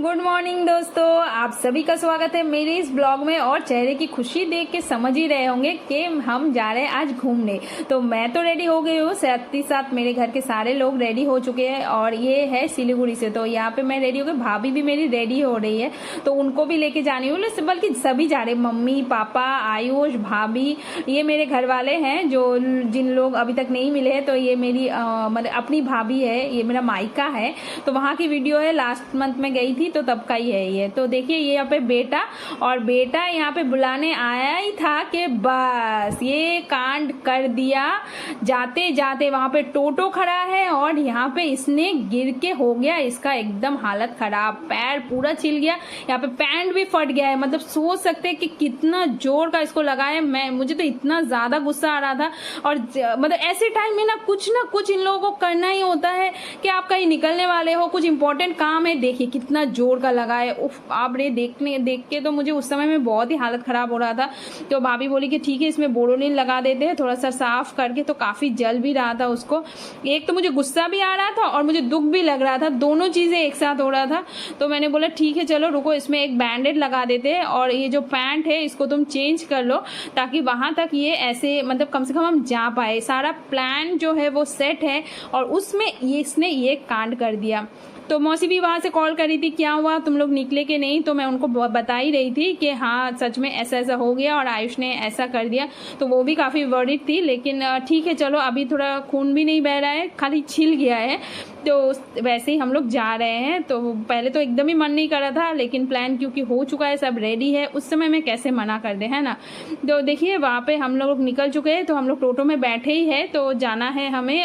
Good morning दोस्तों, आप सभी का स्वागत है मेरे इस ब्लॉग में। और चेहरे की खुशी देख के समझ ही रहे होंगे कि हम जा रहे हैं आज घूमने। तो मैं तो रेडी हो गई हूँ, साथ ही साथ मेरे घर के सारे लोग रेडी हो चुके हैं और ये है सिलीगुड़ी से। तो यहाँ पे मैं रेडी हो गई, भाभी भी मेरी रेडी हो रही है तो उनको भी लेके जानी हूँ, बल्कि सभी जा रहे, मम्मी पापा आयुष भाभी, ये मेरे घर वाले हैं जो जिन लोग अभी तक नहीं मिले हैं। तो ये मेरी मतलब अपनी भाभी है, ये मेरा मायका है। तो वहाँ की वीडियो है, लास्ट मंथ में गई थी तो तब का ही है ये। तो देखिए ये यहाँ पे बेटा, और बेटा यहाँ पे बुलाने आया ही था कि बस ये कांड कर दिया। जाते जाते वहाँ पे टोटो खड़ा है और यहाँ पे इसने गिर के हो गया इसका एकदम हालत खराब, पैर पूरा छिल गया, यहाँ पे पैंट भी फट गया है। मतलब सोच सकते हैं कि कितना जोर का इसको लगा है। मुझे तो इतना ज्यादा गुस्सा आ रहा था। और मतलब ऐसे टाइम में ना कुछ इन लोगों को करना ही होता है कि आप कहीं निकलने वाले हो, कुछ इंपॉर्टेंट काम है। देखिए कितना जोर का लगा है। उफ, आप रे देख के तो मुझे उस समय में बहुत ही हालत खराब हो रहा था। तो भाभी बोली कि ठीक है इसमें बोरोलिन लगा देते हैं थोड़ा सा साफ करके। तो काफी जल भी रहा था उसको। एक तो मुझे गुस्सा भी आ रहा था और मुझे दुख भी लग रहा था, दोनों चीजें एक साथ हो रहा था। तो मैंने बोला ठीक है चलो रुको, इसमें एक बैंडेड लगा देते हैं और ये जो पैंट है इसको तुम चेंज कर लो ताकि वहां तक ये ऐसे मतलब कम से कम हम जा पाए। सारा प्लान जो है वो सेट है और उसमें इसने ये कांड कर दिया। तो मौसी भी वहां से कॉल करी थी, क्या हुआ तुम लोग निकले कि नहीं। तो मैं उनको बता ही रही थी कि हाँ सच में ऐसा ऐसा हो गया और आयुष ने ऐसा कर दिया। तो वो भी काफी वरीड थी, लेकिन ठीक है चलो, अभी थोड़ा खून भी नहीं बह रहा है, खाली छिल गया है। तो वैसे ही हम लोग जा रहे हैं। तो पहले तो एकदम ही मन नहीं कर रहा था, लेकिन प्लान क्योंकि हो चुका है, सब रेडी है, उस समय में कैसे मना कर दे, है ना। तो देखिए वहाँ पे हम लोग निकल चुके हैं। तो हम लोग टोटो में बैठे ही है। तो जाना है हमें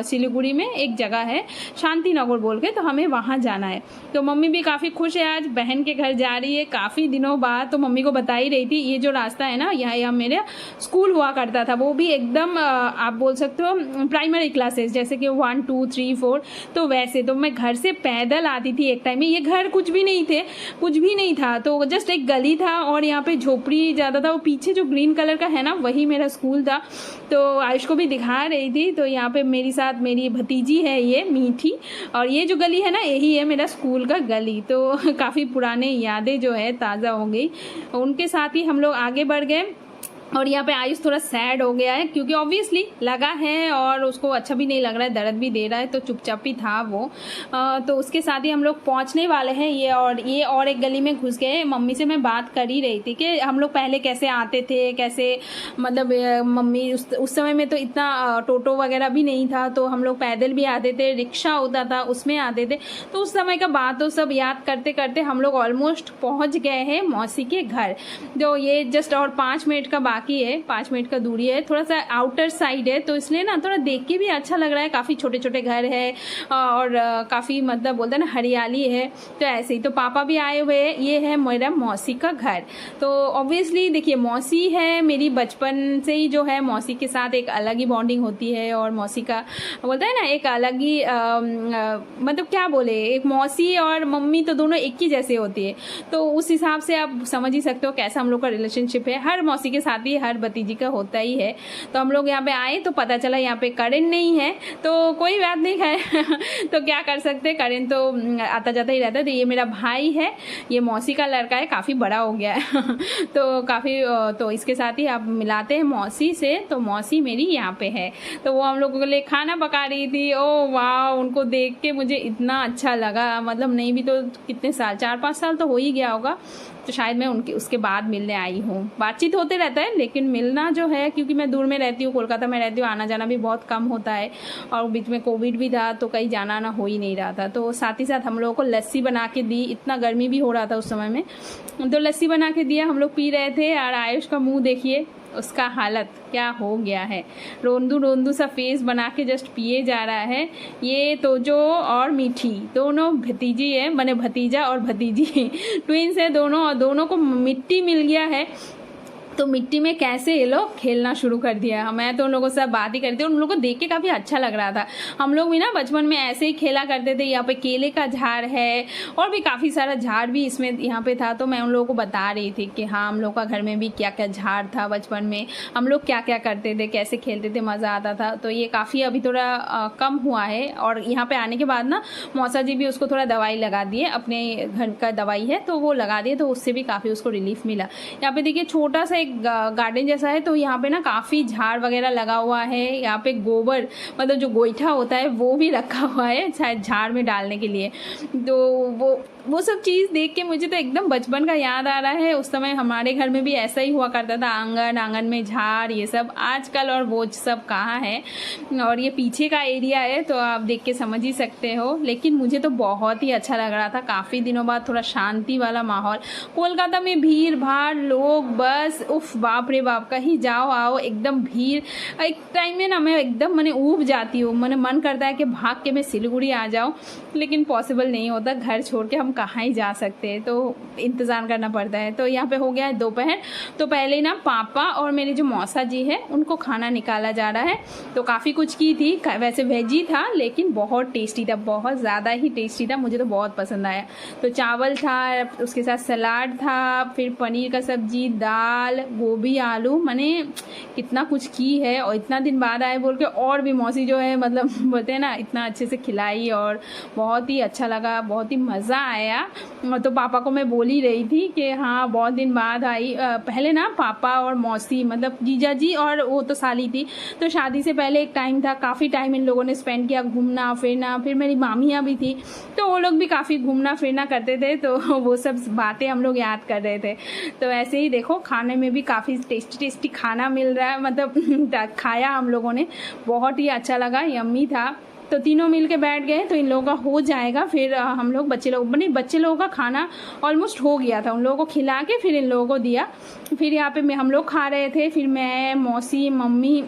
सिलीगुड़ी में एक जगह है शांति नगर बोल के, तो हमें वहां जाना है। तो मम्मी भी काफी खुश है, आज बहन के घर जा रही है काफी दिनों बाद। तो मम्मी को बता ही रही थी ये जो रास्ता है ना, यहाँ मेरा स्कूल हुआ करता था, वो भी एकदम आप बोल सकते हो प्राइमरी क्लासेस जैसे कि 1 2 3 4। तो वैसे तो मैं घर से पैदल आती थी एक टाइम में। ये घर कुछ भी नहीं था, तो जस्ट एक गली था और यहाँ पे झोपड़ी ज्यादा था। वो पीछे जो ग्रीन कलर का है ना, वही मेरा स्कूल था। तो आयुष को भी दिखा रही थी। तो यहाँ पे मेरी साथ मेरी भतीजी है ये मीठी, और ये जो गली है ना यही है मेरा स्कूल का गली। तो काफी पुराने यादें जो है ताजा हो गई। उनके साथ ही हम लोग आगे बढ़ गए। और यहाँ पे आयुष थोड़ा सैड हो गया है क्योंकि ऑब्वियसली लगा है और उसको अच्छा भी नहीं लग रहा है, दर्द भी दे रहा है, तो चुपचाप ही था वो। तो उसके साथ ही हम लोग पहुंचने वाले हैं। ये और एक गली में घुस गए। मम्मी से मैं बात कर ही रही थी कि हम लोग पहले कैसे आते थे, कैसे मतलब मम्मी उस समय में तो इतना टोटो वगैरह भी नहीं था, तो हम लोग पैदल भी आते थे, रिक्शा होता था उसमें आते थे। तो उस समय का बात तो सब याद करते करते हम लोग ऑलमोस्ट पहुंच गए हैं मौसी के घर। तो ये जस्ट और 5 मिनट का बाकी है, 5 मिनट का दूरी है, थोड़ा सा आउटर साइड है। तो इसलिए ना थोड़ा देख के भी अच्छा लग रहा है, काफी छोटे छोटे घर है और काफी मतलब बोलते हैं ना हरियाली है। तो ऐसे ही तो पापा भी आए हुए हैं। ये है मेरा मौसी का घर। तो ऑब्वियसली देखिए मौसी है मेरी, बचपन से ही जो है मौसी के साथ एक अलग ही बॉन्डिंग होती है। और मौसी का बोलता है ना एक अलग ही मतलब क्या बोले, एक मौसी और मम्मी तो दोनों एक ही जैसे होती है। तो उस हिसाब से आप समझ ही सकते हो कैसा हम लोग का रिलेशनशिप है। हर मौसी के साथ ही हर भतीजी का होता ही है। तो हम लोग यहाँ पे आए तो पता चला यहाँ पे करंट नहीं है, तो कोई बात नहीं है तो क्या कर सकते, करंट तो आता जाता ही रहता है। तो ये मेरा भाई है, ये मौसी का लड़का है, काफी बड़ा हो गया है तो काफी तो इसके साथ ही आप मिलाते हैं मौसी से। तो मौसी मेरी यहाँ पे है। तो वो हम लोगों के लिए खाना पका रही थी। ओ वाह, उनको देख के मुझे इतना अच्छा लगा। मतलब नहीं भी तो कितने साल, 4-5 साल तो हो ही गया होगा। तो शायद मैं उसके बाद मिलने आई हूँ। बातचीत होते रहता है लेकिन मिलना जो है, क्योंकि मैं दूर में रहती हूँ, कोलकाता में रहती हूँ, आना जाना भी बहुत कम होता है और बीच में कोविड भी था तो कहीं जाना आना हो ही नहीं रहा था। तो साथ ही साथ हम लोगों को लस्सी बना के दी, इतना गर्मी भी हो रहा था उस समय में, तो लस्सी बना के दिया, हम लोग पी रहे थे। और आयुष का मुंह देखिए, उसका हालत क्या हो गया है, रोंदू सा फेस बना के जस्ट पिए जा रहा है। ये तो जो और मीठी दोनों भतीजी है, माने भतीजा और भतीजी ट्विंस है दोनों, और दोनों को मिट्टी मिल गया है। तो मिट्टी में कैसे ये लोग खेलना शुरू कर दिया। मैं तो उन लोगों से बात ही करती हूँ, उन लोगों को देख के काफ़ी अच्छा लग रहा था। हम लोग भी ना बचपन में ऐसे ही खेला करते थे। यहाँ पे केले का झाड़ है और भी काफ़ी सारा झाड़ भी इसमें यहाँ पे था। तो मैं उन लोगों को बता रही थी कि हाँ, हम लोग का घर में भी क्या क्या झाड़ था बचपन में, हम लोग क्या क्या करते थे, कैसे खेलते थे, मज़ा आता था। तो ये काफ़ी अभी थोड़ा कम हुआ है। और यहाँ पे आने के बाद ना मौसा जी भी उसको थोड़ा दवाई लगा दिए, अपने घर का दवाई है तो वो लगा दिए, तो उससे भी काफ़ी उसको रिलीफ मिला। यहाँ पे देखिए छोटा सा एक गार्डन जैसा है, तो यहाँ पे ना काफ़ी झाड़ वगैरह लगा हुआ है। यहाँ पे गोबर मतलब जो गोईठा होता है वो भी रखा हुआ है शायद झाड़ में डालने के लिए। तो वो सब चीज़ देख के मुझे तो एकदम बचपन का याद आ रहा है। उस समय हमारे घर में भी ऐसा ही हुआ करता था, आंगन में झाड़ ये सब। आजकल और वो सब कहाँ है। और ये पीछे का एरिया है तो आप देख के समझ ही सकते हो। लेकिन मुझे तो बहुत ही अच्छा लग रहा था, काफ़ी दिनों बाद थोड़ा शांति वाला माहौल। कोलकाता में भीड़ भाड़, लोग, बस उफ बाप रे बाप, कहीं जाओ आओ एकदम भीड़। एक टाइम में ना मैं एकदम मैंने ऊब जाती हूँ, मैंने मन करता है कि भाग के मैं सिलीगुड़ी आ जाऊँ, लेकिन पॉसिबल नहीं होता। घर छोड़ के हम कहाँ ही जा सकते हैं, तो इंतज़ार करना पड़ता है। तो यहाँ पे हो गया है दोपहर। तो पहले ना पापा और मेरे जो मौसा जी है उनको खाना निकाला जा रहा है। तो काफ़ी कुछ की थी, वैसे वेज ही था लेकिन बहुत टेस्टी था, बहुत ज़्यादा ही टेस्टी था, मुझे तो बहुत पसंद आया। तो चावल था, उसके साथ सलाद था, फिर पनीर का सब्जी, दाल, गोभी, आलू, मैंने कितना कुछ की है। और इतना दिन बाद आए बोल के और भी मौसी जो है मतलब बोलते हैं ना, इतना अच्छे से खिलाई और बहुत ही अच्छा लगा, बहुत ही मज़ा आया। तो पापा को मैं बोल ही रही थी कि हाँ बहुत दिन बाद आई। पहले ना पापा और मौसी मतलब जीजा जी और वो तो साली थी, तो शादी से पहले एक टाइम था, काफ़ी टाइम इन लोगों ने स्पेंड किया घूमना फिरना। फिर मेरी मामियाँ भी थी तो वो लोग भी काफ़ी घूमना फिरना करते थे, तो वो सब बातें हम लोग याद कर रहे थे। तो ऐसे ही देखो खाने में भी काफ़ी टेस्टी खाना मिल रहा है, मतलब खाया हम लोगों ने, बहुत ही अच्छा लगा, यम्मी था। तो तीनों मिल के बैठ गए, तो इन लोगों का हो जाएगा। फिर हम लोग बच्चे लोगों का खाना ऑलमोस्ट हो गया था, उन लोगों को खिला के फिर इन लोगों को दिया। फिर यहाँ पे हम लोग खा रहे थे, फिर मैं, मौसी, मम्मी,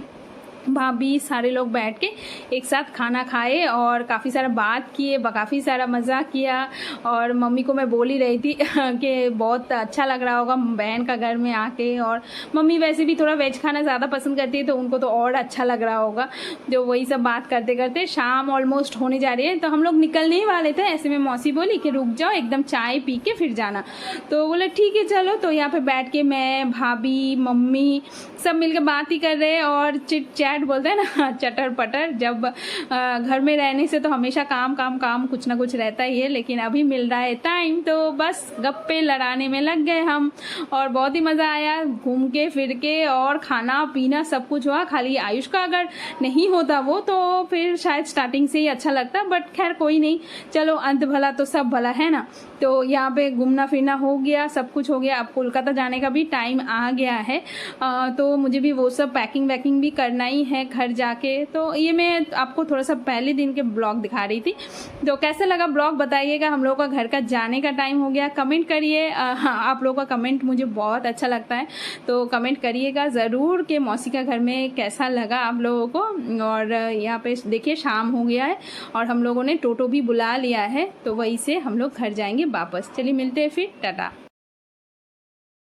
भाभी सारे लोग बैठ के एक साथ खाना खाए और काफ़ी सारा बात किए, काफ़ी सारा मज़ा किया। और मम्मी को मैं बोल ही रही थी कि बहुत अच्छा लग रहा होगा बहन का घर में आके। और मम्मी वैसे भी थोड़ा वेज खाना ज़्यादा पसंद करती है, तो उनको तो और अच्छा लग रहा होगा। जो वही सब बात करते करते शाम ऑलमोस्ट होने जा रही है, तो हम लोग निकलने ही वाले थे। ऐसे में मौसी बोली कि रुक जाओ, एकदम चाय पी के फिर जाना। तो बोले ठीक है चलो। तो यहाँ पर बैठ के मैं, भाभी, मम्मी सब मिल के बात ही कर रहे और चिट चैट बोलते हैं ना, चटर पटर। जब घर में रहने से तो हमेशा काम काम काम कुछ ना कुछ रहता ही है, लेकिन अभी मिल रहा है टाइम तो बस गप्पे लड़ाने में लग गए हम। और बहुत ही मज़ा आया घूम के फिर के, और खाना पीना सब कुछ हुआ। खाली आयुष का अगर नहीं होता वो तो फिर शायद स्टार्टिंग से ही अच्छा लगता, बट खैर कोई नहीं, चलो अंत भला तो सब भला है ना। तो यहाँ पे घूमना फिरना हो गया, सब कुछ हो गया। अब कोलकाता जाने का भी टाइम आ गया है, तो मुझे भी वो सब पैकिंग वैकिंग भी करना ही है घर जाके। तो ये मैं आपको थोड़ा सा पहले दिन के ब्लॉग दिखा रही थी। तो कैसा लगा ब्लॉग बताइएगा। हम लोग का घर का जाने का टाइम हो गया, कमेंट करिए। हाँ, आप लोगों का कमेंट मुझे बहुत अच्छा लगता है, तो कमेंट करिएगा ज़रूर कि मौसी का घर में कैसा लगा आप लोगों को। और यहाँ पे देखिए शाम हो गया है और हम लोगों ने टोटो भी बुला लिया है, तो वहीं से हम लोग घर जाएंगे वापस। चलिए मिलते हैं फिर, टाटा।